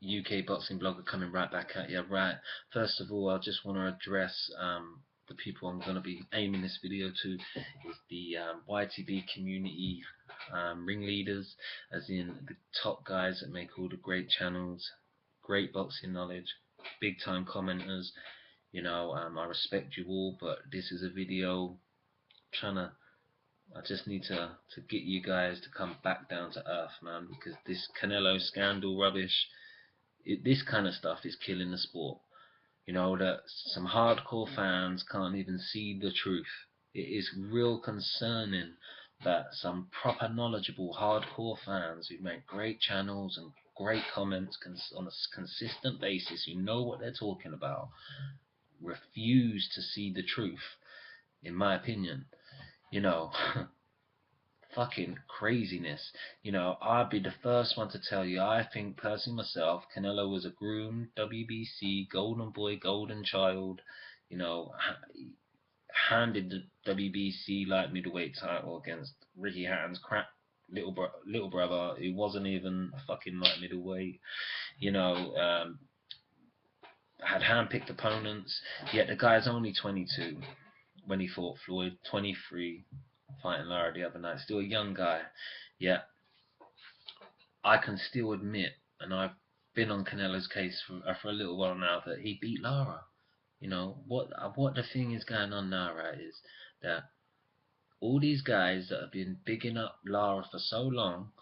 UK boxing blogger coming right back at you. Right, first of all, I just want to address the people I'm going to be aiming this video to is the YTB community ringleaders, as in the top guys that make all the great channels, great boxing knowledge, big time commenters. You know, I respect you all, but this is a video trying to I just need to get you guys to come back down to earth, man, because this Canelo scandal rubbish, this kind of stuff is killing the sport. You know, that some hardcore fans can't even see the truth. It is real concerning that some proper knowledgeable hardcore fans who make great channels and great comments on a consistent basis, who know what they're talking about, refuse to see the truth, in my opinion. You know, fucking craziness. You know, I'd be the first one to tell you, I think personally myself, Canelo was a groomed WBC golden boy, golden child. You know, handed the WBC light middleweight title against Ricky Hatton's crap little brother, who wasn't even a fucking light middleweight. You know, had handpicked opponents. Yet the guy's only 22 when he fought Floyd, 23 fighting Lara the other night. Still a young guy. Yet I can still admit, and I've been on Canelo's case for a little while now, that he beat Lara. You know, what the thing is going on now, right, is that all these guys that have been bigging up Lara for so long,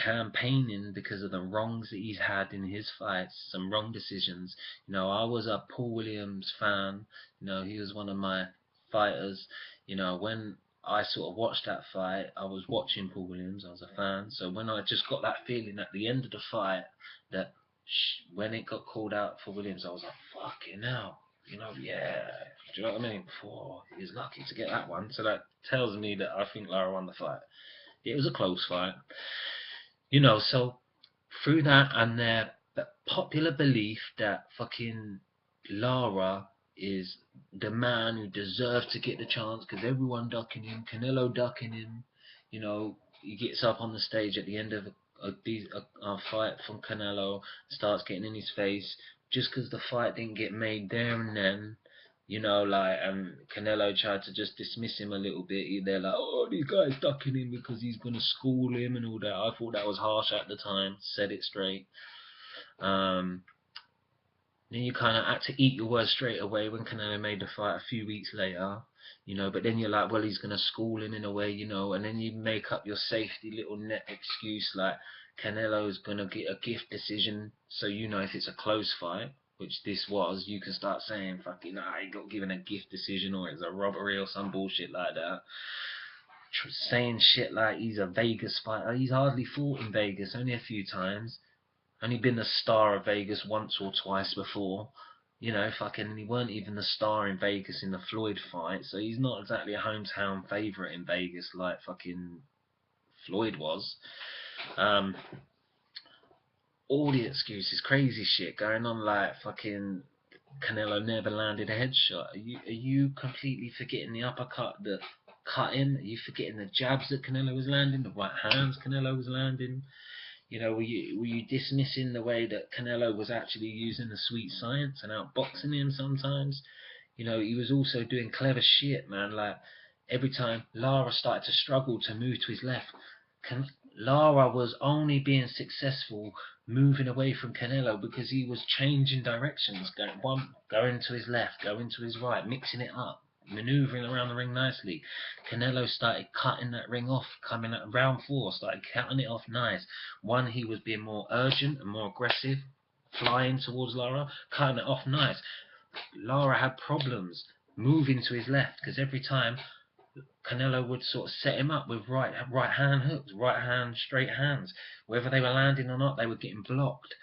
campaigning because of the wrongs that he's had in his fights, some wrong decisions. You know, I was a Paul Williams fan. You know, he was one of my fighters. You know, when I sort of watched that fight, I was watching Paul Williams, I was a fan. So when I just got that feeling at the end of the fight that when it got called out for Williams, I was like, fucking hell. You know, yeah. Do you know what I mean? He was lucky to get that one. So that tells me that I think Lara won the fight. It was a close fight. You know, so through that and the popular belief that fucking Lara is the man who deserves to get the chance because everyone ducking him, Canelo ducking him. You know, he gets up on the stage at the end of a fight from Canelo, starts getting in his face just because the fight didn't get made there and then. You know, like, Canelo tried to just dismiss him a little bit. They're like, oh, these guys ducking him because he's going to school him and all that. I thought that was harsh at the time. Said it straight. Then you kind of had to eat your words straight away when Canelo made the fight a few weeks later. You know, but then you're like, well, he's going to school him in a way, you know, and then you make up your safety little net excuse like Canelo's going to get a gift decision, so you know if it's a close fight, which this was, you can start saying, fucking, he got given a gift decision or it's a robbery or some bullshit like that. Saying shit like he's a Vegas fighter. He's hardly fought in Vegas, only a few times. Only been the star of Vegas once or twice before. You know, fucking, he weren't even the star in Vegas in the Floyd fight, so he's not exactly a hometown favourite in Vegas like fucking Floyd was. All the excuses, crazy shit going on, like fucking Canelo never landed a headshot. Are you completely forgetting the uppercut that cut him? Are you forgetting the jabs that Canelo was landing, the right hands Canelo was landing? You know, were you dismissing the way that Canelo was actually using the sweet science and outboxing him sometimes? You know, he was also doing clever shit, man. Like, every time Lara started to struggle to move to his left, Lara was only being successful moving away from Canelo because he was changing directions, going to his left, going to his right, mixing it up, maneuvering around the ring nicely. Canelo started cutting that ring off, coming at round 4, started cutting it off nice. One, he was being more urgent and more aggressive, flying towards Lara, cutting it off nice. Lara had problems moving to his left because every time Canelo would sort of set him up with right hand hooks, right hand straight hands. Whether they were landing or not, they were getting blocked.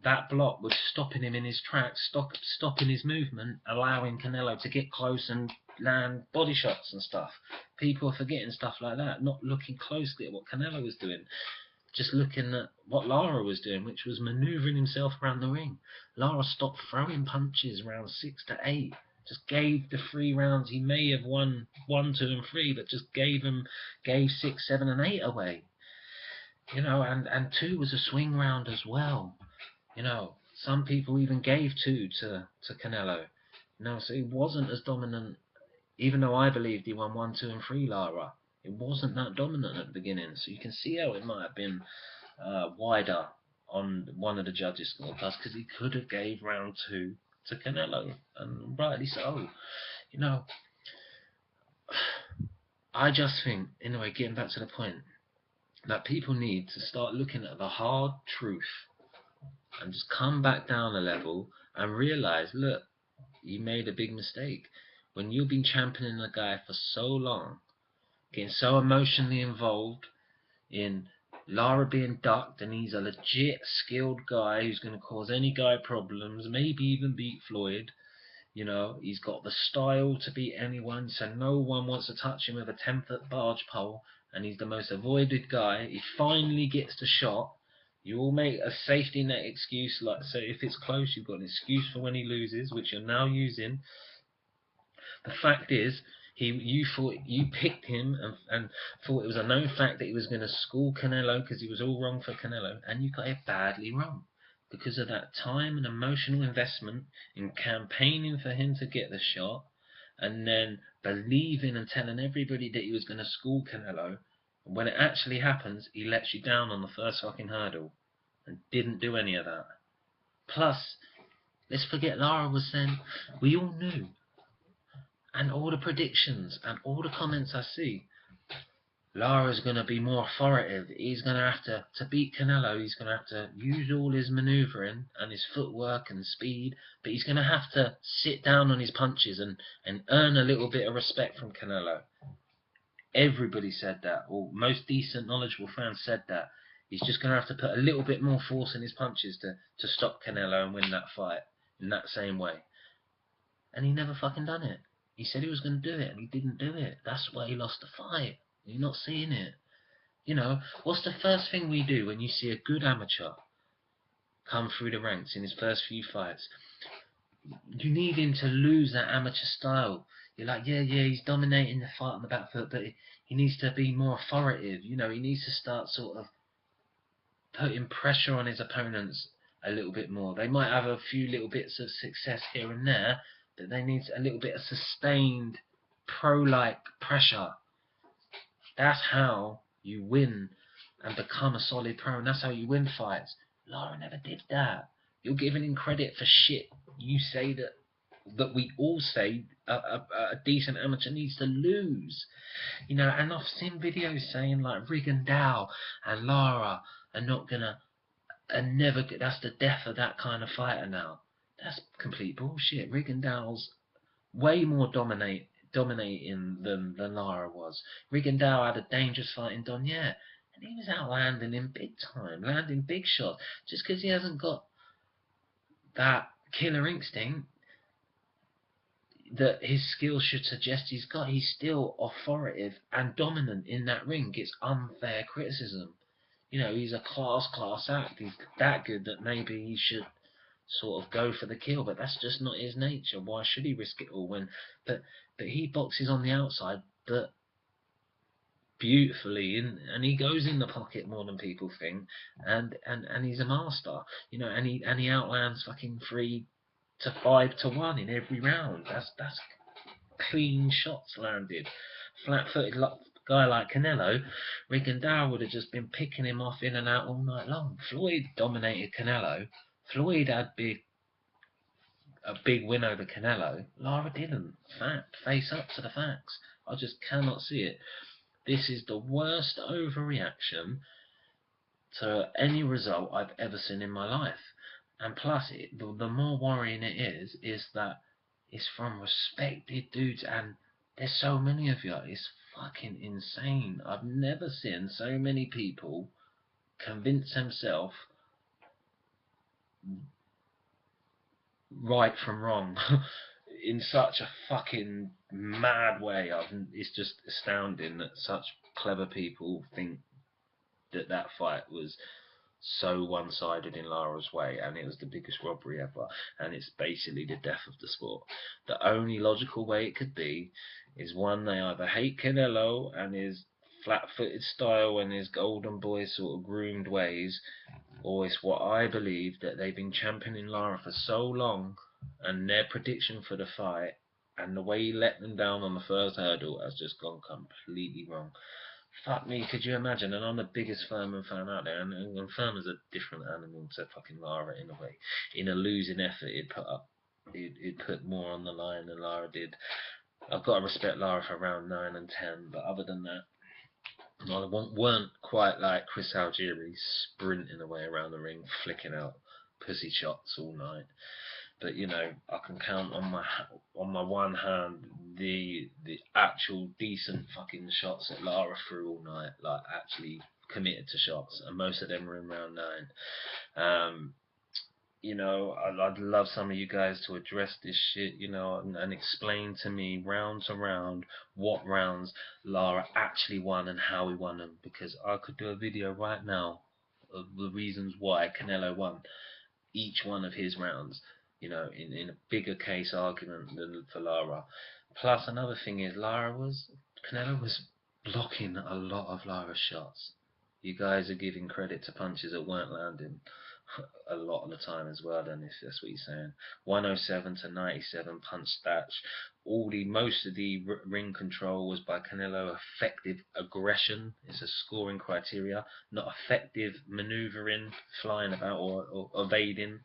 That block was stopping him in his tracks, stopping his movement, allowing Canelo to get close and land body shots and stuff. People are forgetting stuff like that, not looking closely at what Canelo was doing, just looking at what Lara was doing, which was manoeuvring himself around the ring. Lara stopped throwing punches round 6 to 8. Just gave the 3 rounds. He may have won 1, 2, and 3, but just gave 6, 7, and 8 away. You know, and 2 was a swing round as well. You know, some people even gave two to Canelo. You know, so he wasn't as dominant. Even though I believed he won 1, 2, and 3, Lara, it wasn't that dominant at the beginning. So you can see how it might have been wider on one of the judges' scorecards, because he could have gave round 2 to Canelo, and rightly so. You know, I just think, anyway, getting back to the point, that people need to start looking at the hard truth and just come back down a level and realize, look, you made a big mistake. When you've been championing a guy for so long, getting so emotionally involved in Lara being ducked, and he's a legit skilled guy who's going to cause any guy problems, maybe even beat Floyd. You know, he's got the style to beat anyone, so no one wants to touch him with a 10-foot barge pole, and he's the most avoided guy. He finally gets the shot. You all make a safety net excuse, like, so if it's close, you've got an excuse for when he loses, which you're now using. The fact is, you picked him and thought it was a known fact that he was going to school Canelo because he was all wrong for Canelo, and you got it badly wrong because of that time and emotional investment in campaigning for him to get the shot, and then believing and telling everybody that he was going to school Canelo. And when it actually happens, he lets you down on the first fucking hurdle and didn't do any of that. Plus, let's forget Lara was saying, we all knew, and all the predictions and all the comments I see, Lara's going to be more authoritative. He's going to have to beat Canelo, he's going to have to use all his manoeuvring and his footwork and speed, but he's going to have to sit down on his punches and earn a little bit of respect from Canelo. Everybody said that, or most decent, knowledgeable fans said that. He's just going to have to put a little bit more force in his punches to stop Canelo and win that fight in that same way. And he never fucking done it. He said he was going to do it, and he didn't do it. That's why he lost the fight. You're not seeing it. You know, what's the first thing we do when you see a good amateur come through the ranks in his first few fights? You need him to lose that amateur style. You're like, yeah, he's dominating the fight on the back foot, but he needs to be more authoritative. You know, he needs to start sort of putting pressure on his opponents a little bit more. They might have a few little bits of success here and there, but they need a little bit of sustained pro-like pressure. That's how you win and become a solid pro, and that's how you win fights. Lara never did that. You're giving him credit for shit you say that we all say a decent amateur needs to lose. You know, and I've seen videos saying like Rigondeaux and Lara are not gonna, and never, that's the death of that kind of fighter now. That's complete bullshit. Rigondeaux's way more dominating than Lara was. Rigondeaux had a dangerous fight in Donier, and he was out landing him big time, landing big shots. Just because he hasn't got that killer instinct that his skills should suggest he's got, he's still authoritative and dominant in that ring. It's unfair criticism. You know, he's a class act. He's that good that maybe he should sort of go for the kill, but that's just not his nature. Why should he risk it all when? But he boxes on the outside, but beautifully, and he goes in the pocket more than people think, and he's a master. You know, and he outlands fucking 3 to 5 to 1 in every round. That's clean shots landed. Flat-footed guy like Canelo, Rigondeaux would have just been picking him off in and out all night long. Floyd dominated Canelo. Floyd had a big win over Canelo. Lara didn't. Fact. Face up to the facts. I just cannot see it. This is the worst overreaction to any result I've ever seen in my life. And plus, the more worrying it is that it's from respected dudes, and there's so many of you. It's fucking insane. I've never seen so many people convince themselves right from wrong in such a fucking mad way. It's just astounding that such clever people think that fight was so one-sided in Lara's way, and it was the biggest robbery ever, and it's basically the death of the sport. The only logical way it could be is one, they either hate Canelo and is flat-footed style and his golden boy sort of groomed ways, or it's what I believe, that they've been championing Lara for so long, and their prediction for the fight and the way he let them down on the first hurdle has just gone completely wrong. Fuck me, could you imagine? And I'm the biggest Furman fan out there, and Furman's a different animal to fucking Lara in a way. In a losing effort, he'd put more on the line than Lara did. I've got to respect Lara for round 9 and 10, but other than that, I weren't quite like Chris Algieri sprinting away around the ring, flicking out pussy shots all night. But you know, I can count on my one hand the actual decent fucking shots that Lara threw all night, like actually committed to shots, and most of them were in round 9. You know, I'd love some of you guys to address this shit, you know, and explain to me round to round what rounds Lara actually won and how he won them, because I could do a video right now of the reasons why Canelo won each one of his rounds, you know, in a bigger case argument than for Lara. Plus, another thing is, Canelo was blocking a lot of Lara's shots. You guys are giving credit to punches that weren't landing a lot of the time as well, then, if that's what you're saying. 107 to 97 punch stats. Most of the ring control was by Canelo. Effective aggression is a scoring criteria, not effective maneuvering, flying about or evading.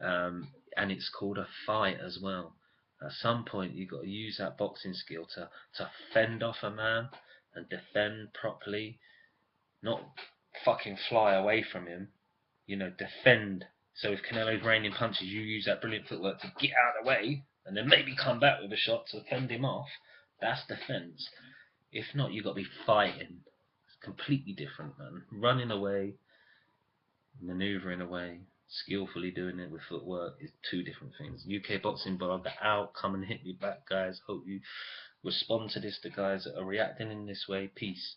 And it's called a fight as well. At some point, you've got to use that boxing skill to fend off a man and defend properly, not fucking fly away from him. You know, defend. So if Canelo's raining punches, you use that brilliant footwork to get out of the way and then maybe come back with a shot to fend him off. That's defense. If not, you've got to be fighting. It's completely different, man. Running away, maneuvering away, skillfully doing it with footwork is two different things. UK Boxing Blog out. Come and hit me back, guys. Hope you respond to this, the guys that are reacting in this way. Peace.